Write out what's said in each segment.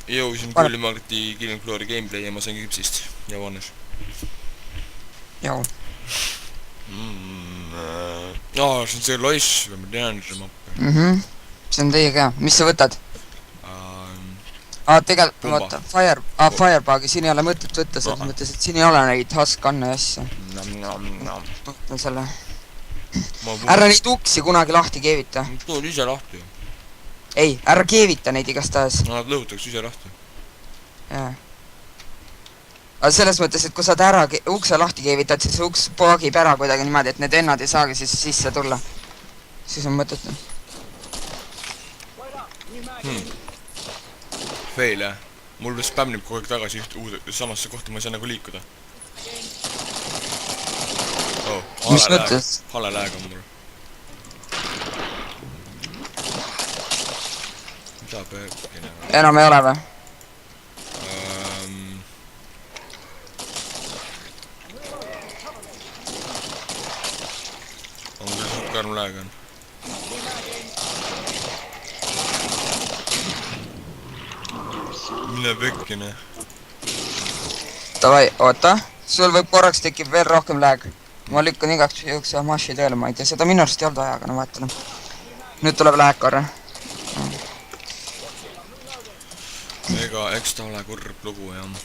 Jõusin küll Marti Killing Floori gameplay ja ma sain kipsist ja vannes. Jau. See on see loiss, ma tean seda mappi. See on teie ka. Mis sa võtad? Tegelikult ma Pumba. võtan Firebagi, siin ei ole mõtet võtta selles mõttes, et siin ei ole neid Husk-gun'e ja asja. Võtan selle. Ärra neid uksi kunagi lahti keevita. Too ise lahti. Ei, ärra keevita neid igastahes. Nad lõhutaks ise lahti. Jaa. Aga selles mõttes, et kui saad ära ukse lahti keevitad, siis uks poogib ära kuidagi niimoodi, et need vennad ei saagi siis sisse tulla. Siis on mõttetu. Fail, jah. Mul spämmib kogu aeg tagasi samasse kohta, ma ei saa nagu liikuda. Mis mõttes? Hale lääg on mul. Mida pöökine? Enam ei ole või? On küll suht karm lääg on. Mine pekkine. Davai, oota. Sul võib korraks tekib veel rohkem lääg. Ma lükkan igaks juhuks maši tööle, ma ei tea, seda minu arust ei olnud vaja, aga no vaatame. Nüüd tuleb lääg korra. Eks ta ole kurb lugu, jah. Ma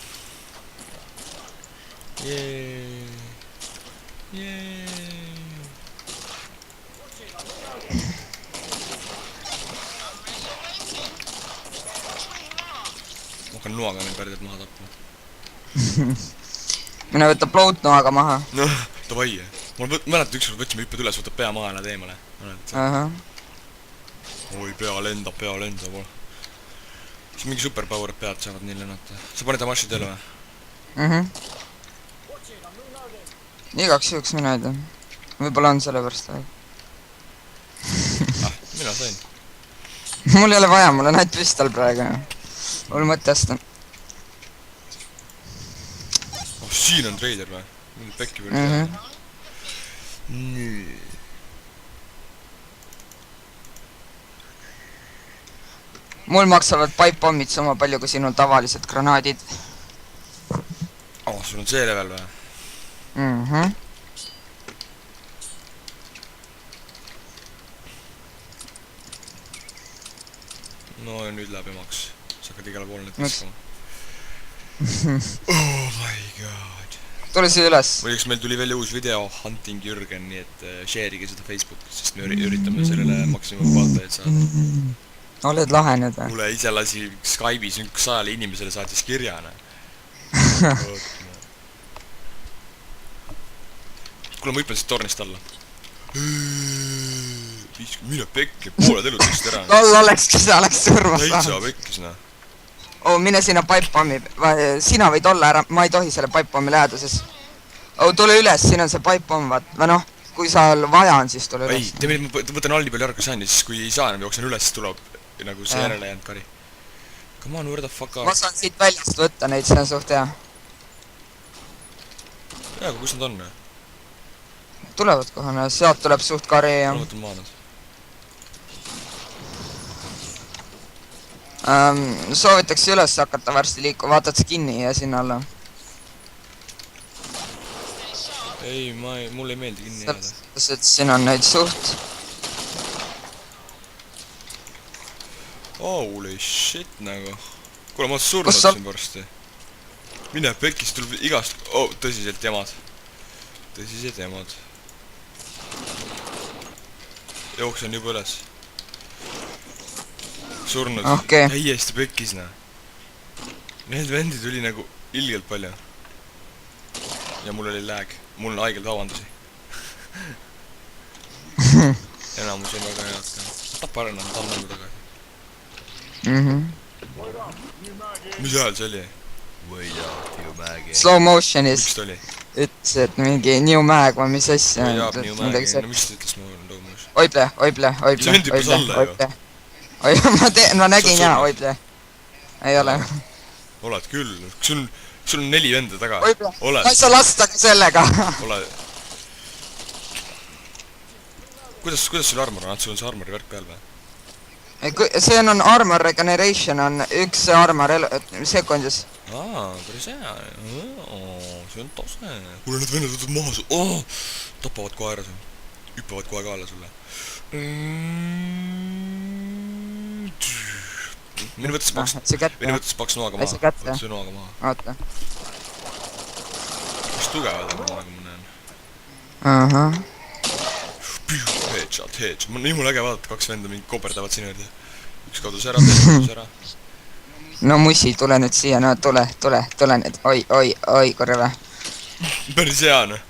hakkan noaga neid pärded maha tapma. Mine võtta plout noaga maha. Noh, davai. Ma mäletan ükskord võtsime hüpped üles, võtab pea maha ja lähed eemale. Oi, pea lendab. Siis mingi superpower pead saavad nii lennata. Sa paned Amashi tööle või? Igaks juhuks mina ei tea. Võib-olla on selle pärast aeg. Mina sain. Mul ei ole vaja, mul on ainult pistol praegu. Mul mõttest on. Siin on treider või? Minu pekki võrd teha. Nii. Mul maksavad pipe-bombid sama palju kui sinul tavalised granaadid. Sul on see level või? No ja nüüd läheb emaks. Sa hakkad igale poole nüüd viskama. Oh my god. Tule siia üles. Muiduks meil tuli veel uus video Hunting Jürgen, nii et share'ige seda Facebookis, sest me üritame sellele maksimum vaatajaid saada. Oled lahe nüüd või? Mulle ise lasi Skype'is 100 inimesele saatis kirjana. Kuule, ma hüppan siit tornist alla. Mine pekki, pooled elud vist ära. Lol, oleks surma saanud. Täitsa pekkis, noh. Mine sinna pipe-bombi. Sina võid olla ära, ma ei tohi selle pipe-bombi läheduses. Tule üles, siin on see pipe-bomb, vaat. Või noh, kui sa vaja on, siis tule üles. Ei, ma võtan alli peal järgi saan ja siis kui ei saa enam jooksen üles, siis tuleb nagu see järele jäänud kari. Come on, where the fuck are? Ma saan siit väljast võtta neid, see on suht hea. Aga kus nad on? Tulevad kohane, sealt tuleb suht kari ja... Ma võtan maad. Soovitaks üles hakata varsti liikuma, vaatad skinni ja sinna alla. Ei, mulle ei meeldi kinni jääda. Selles, et siin on neid suht. Holy shit nagu. Kuule, ma olen surnud siin varsti. Mine pekis, tuleb igast... tõsiselt jamad. Tõsiselt jamad. Jooksen juba üles. Surnud. Täiesti pekis, näe. Need vendi tuli nagu ilgelt palju. Ja mul oli lääg. Mul on haigelt vabandusi. Enamus on väga head ka. Tapa ära, ta on nagu tagasi. Mis hääl see oli? Slow motionis. Miks ta oli? Ütles, et mingi new mag või mis asja. New mag, no mis ta ütles mu low motion? Oible. See vend hüppas alla ju. Ma nägin jaa, oible. Ei ole. Oled küll. Sul on 4 venda taga. Ma ei saa lasta sellega. Kuidas sul armor on? Sul on see armori värk peal või? see on armor regeneration on üks armor sekundis. Päris hea. See on tase. kuule, need vennad võtavad maha tapavad kohe ära seal. Hüppavad kohe ka alla sulle. Minu võttes paks noaga maha. Võtta see noaga maha. Oota. Mis tugevad on noaga, ma näen. Headshot. Nii mul äge vaadata, kaks venda mind koperdavad sinu juurde. Üks kadus ära, teine kadus ära. No mussi, tule nüüd siia, no tule nüüd. Oi, korra. Päris hea, noh.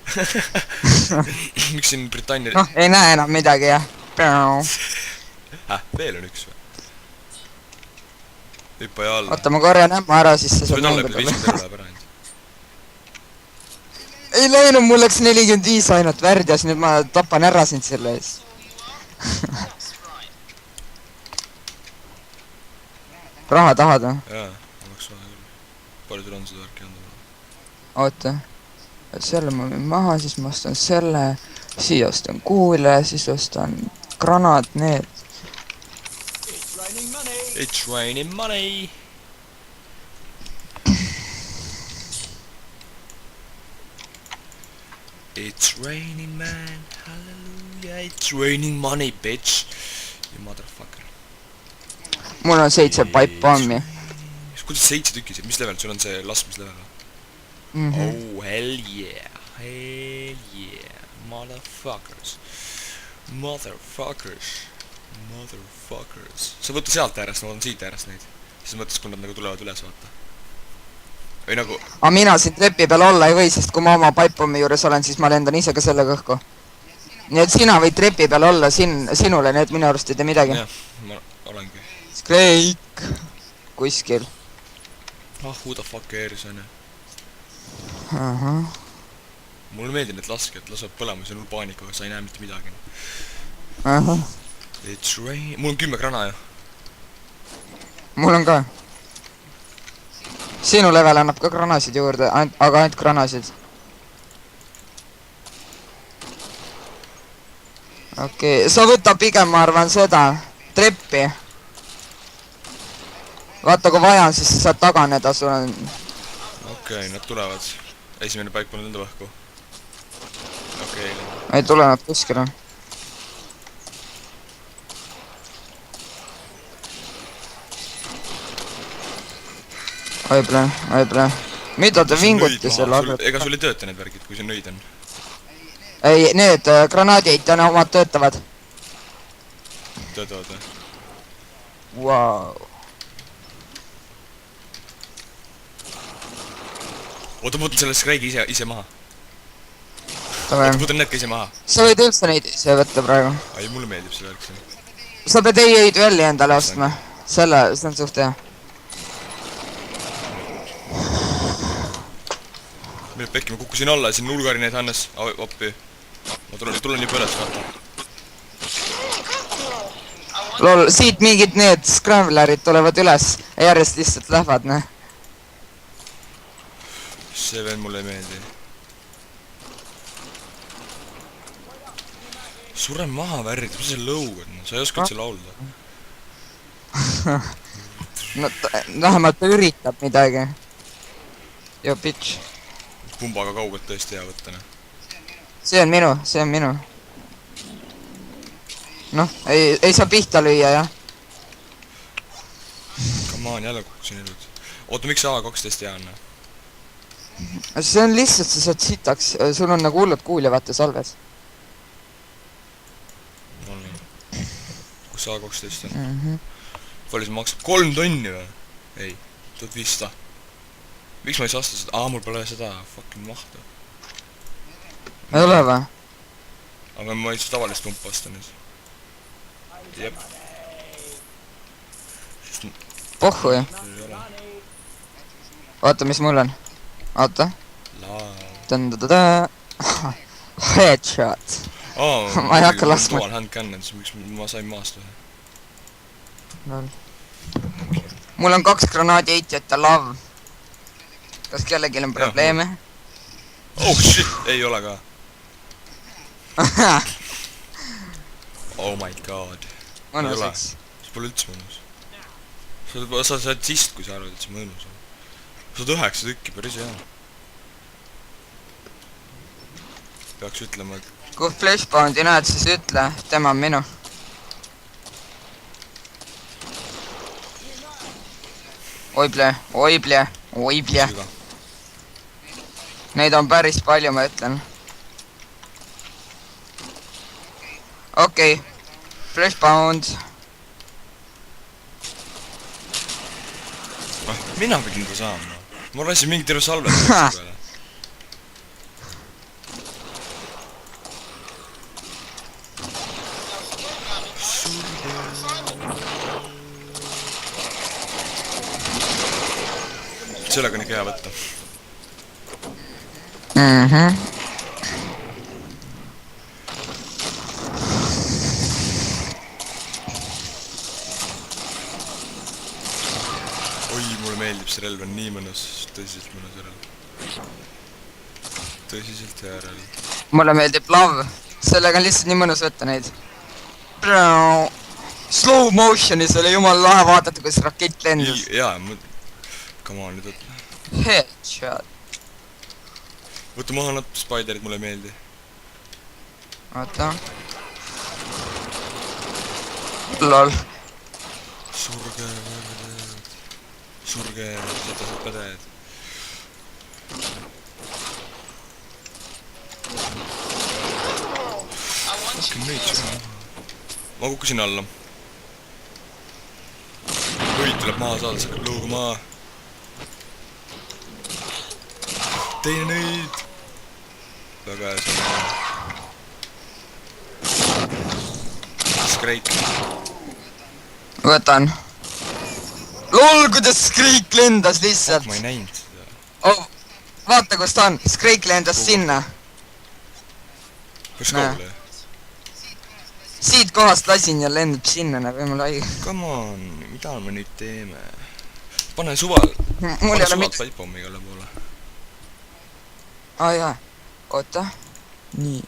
Miks siin Britannia... Noh, ei näe enam midagi, jah. Veel on üks või? Hüppa ja alla. Oota, ma korjan ämma ära, siis see saab mängu tulla. Ei läinud, mul läks 45 ainult värdjas, nüüd ma tapan ära sind selle ees. Raha tahad või? Jaa, oleks vaja küll. Palju sul on seda värki anda? Oota. Selle ma võin maha, siis ma ostan selle. Siia ostan kuule, siis ostan granad, need. It's raining money! It's raining man, hallelujah, it's raining money, bitch! You motherfucker. Mul on 7 pipe bommi. Kuidas 7 tükki, mis level? Sul on see laskmislevel või? Oh, hell yeah, motherfuckers. Sa võtta sealt äärest, ma võtan siit äärest neid. Siis mõttes, kui nad nagu tulevad üles, vaata. Või nagu... Aga mina siin trepi peal olla ei või, sest kui ma oma pipe bommi juures olen, siis ma lendan ise ka selle kõhku. Nii et sina võid trepi peal olla, sinule need minu arust ei tee midagi. Jah, ma olengi. Skreik kuskil. Who the fuck cares, on ju. Mulle meeldib need laskjad, lasevad põlema, see on hull paanikaga, sa ei näe mitte midagi. It's rain... Mul on 10 grana ju. Mul on ka. Sinu level annab ka granasid juurde, aga ainult granasid. Okei, sa võta pigem, ma arvan, seda treppi. Vaata, kui vaja on, siis sa saad taganeda, sul on... Okei, nad tulevad. Esimene paik pole nõnda võhku. Okei. Ei tule nad kuskile. Aible. Mida te vinguti selle arvet? Ega sul ei tööta need värgid, kui see nõid on? Ei, need granaadid on omad töötavad. Töötavad või? Wow. Oota, ma võtan selle skräigi ise maha. Oota, võtan need ka ise maha. Sa võid üldse neid ise võtta praegu. Ai, mulle meeldib see värk siin. Sa pead ei duelli endale ostma. See on suht hea. Meil pekki, ma kukkusin alla ja siin nulgari need Hannes. Appi. Ma tulen juba üles, vaata. Lol, siit mingid need scramblerid tulevad üles ja järjest lihtsalt lähevad, ne? See veel mulle ei meeldi. Sure maha värrid, mis see lõugad, sa ei oska üldse laulda. No vähemalt ta üritab midagi. Jo, bitch. Pumbaga kaugelt tõesti hea võtta, ne? See on minu. Noh, ei saa pihta lüüa, jah. Come on, jälle kukkusin elud. Oota, miks A12 hea on? See on lihtsalt, sa saad sitaks, sul on nagu hullud kuulja, vaata salves. Kus A12 on? Palju see maksab? 3 tonni või? Ei, 1500. Miks ma ei saa osta seda? Mul pole seda fucking mahtu. Ei ole või? Aga ma ei saa tavalist pumpa osta nüüd. Jep. Pohhu ju. Vaata, mis mul on. Oota. Headshot. Ma ei hakka laskma. Dual hand cannon, siis miks ma sain maast ühe. Mul on 2 granaadi heitjat ja lav. Kas kellelgi on probleeme? Oh shit, ei ole ka. Oh my god. Mõnuseks. Pole üldse mõnus. Sa saad sist, kui sa arvad, et see mõnus on. Saad 9 tükki, päris hea. Peaks ütlema, et... kui Flashboundi näed, siis ütle, tema on minu. Oible. Neid on päris palju, ma ütlen. Okei. Flashbound. Mina pidin ta saama. Ma lasin mingi terve salvet peale. Sellega on ikka hea võtta. Oi, mulle meeldib, see relv on nii mõnus, tõsiselt mõnus relv. Tõsiselt hea relv. Mulle meeldib love, sellega on lihtsalt nii mõnus võtta neid. Slow motionis oli jumal lahe vaadata, kus rakett lendas. Jaa, come on, nüüd võtta. Headshot. Võta maha nad spiderid, mulle ei meeldi. Oota. Lol. Surge, seda saab päded. Fucking meid surma. Ma kukkusin alla. Võit tuleb maha saada, see hakkab lõuga maha. Teine nõid. Väga hea see. Skreik. Võtan. LOL, kuidas Skreik lendas lihtsalt. Ma ei näinud seda. Oh, vaata, kus ta on. Skreik lendas sinna. Kas kaugele? Siit kohast lasin ja lendab sinna, nagu mul haige. Come on, mida me nüüd teeme? Pane suval. Mul ei ole mitte... pipepommi igale poole. Aa jaa. Oota. Nii.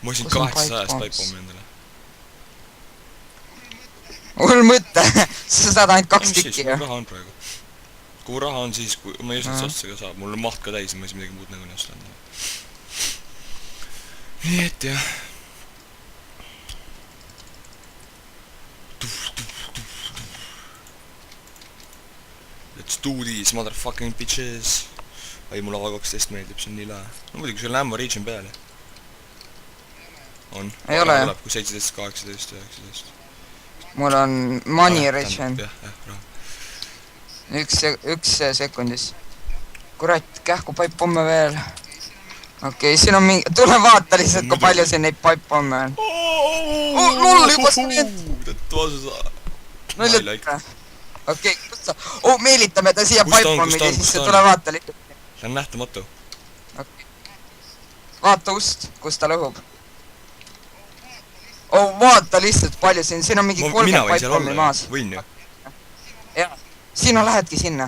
Ma osin 800 pipepommi endale. Mul mõtte. Sa saad ainult 2 tükki. Mul raha on praegu. Kui raha on siis, kui ma ei osanud osta ka saab. Mul on maht ka täis, ma ei saa midagi muud nagu nii osta. Nii et jah. Let's do these motherfucking bitches. Ai, mul A12 meeldib, see on nii lahe. No muidugi, sul on ammo reach on peal. On. Ei ole. Kui 17, 18, 19. Mul on money reach on. Raha. Üks sekundis. Kurat, kähku pipepomme veel. Okei, siin on mingi... Tule vaata lihtsalt, kui palju siin neid pipepomme on. Lol, juba sprint! No lõtta. Okei, kus sa... meelitame ta siia pipepommid ja siis tule vaata lihtsalt. See on nähtamatu. Vaata ust, kus ta lõhub. Vaata lihtsalt palju siin on mingi 30 pipepommi maas. Võin ju. Jaa, sina lähedki sinna.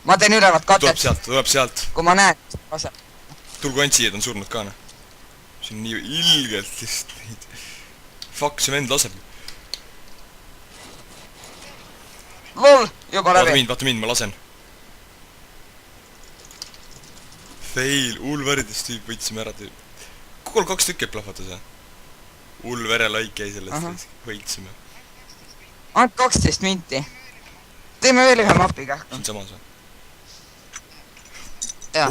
Ma teen ülevat katet. Tuleb sealt. Kui ma näen, lase. Tulgu antsijad on surnud ka, noh. See on nii ilgelt lihtsalt neid. Fuck, see vend laseb. Lol, juba läbi. Vaata mind, ma lasen. Fail, Ulveridest tüüp võitsime ära tüüp. Kukul 2 tükki plahvatas, jah. Ulvere laik jäi sellest, võitsime. Ainult 12 minti. Teeme veel ühe mapi kähku. See on samas või?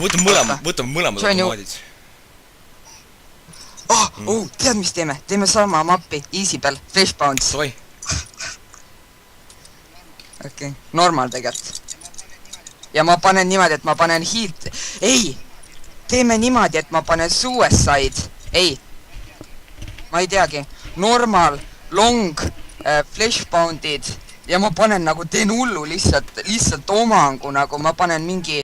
Võtame mõlemad automaadid. Tead mis teeme? Teeme sama mappi, easy peal, Flashbounds. Davai. Okei, normal tegelikult. Ja ma panen niimoodi, et ma panen healt. Ei! Teeme niimoodi, et ma panen suicide. Ei. Ma ei teagi. Normal, long, flashboundid. Ja ma panen nagu, teen hullu lihtsalt omangu, nagu ma panen mingi